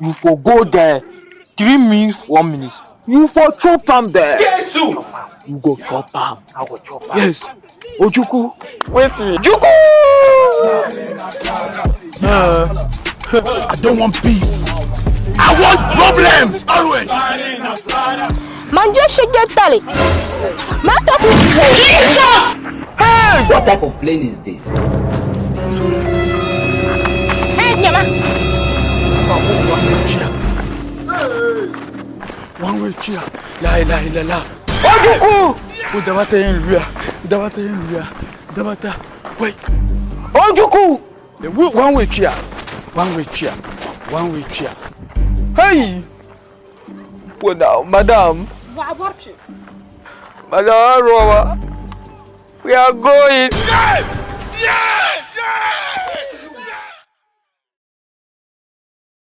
You for go there. 3 minutes, 1 minute. You for chop am there. Jesus! You go chop am. I go chop am. Yes. Ojuku. Wait me. Juku! I don't want peace. I want problems always. Man, just shake that tally. Man, talk with Jesus! Hey! What type of plane is this? Hey, Nyama. One way chair. La. Ojuku! Udabata yen luya. Wait. Ojuku! One way chair. Hey! What now, madam? Madam Roma. We are going. Yeah!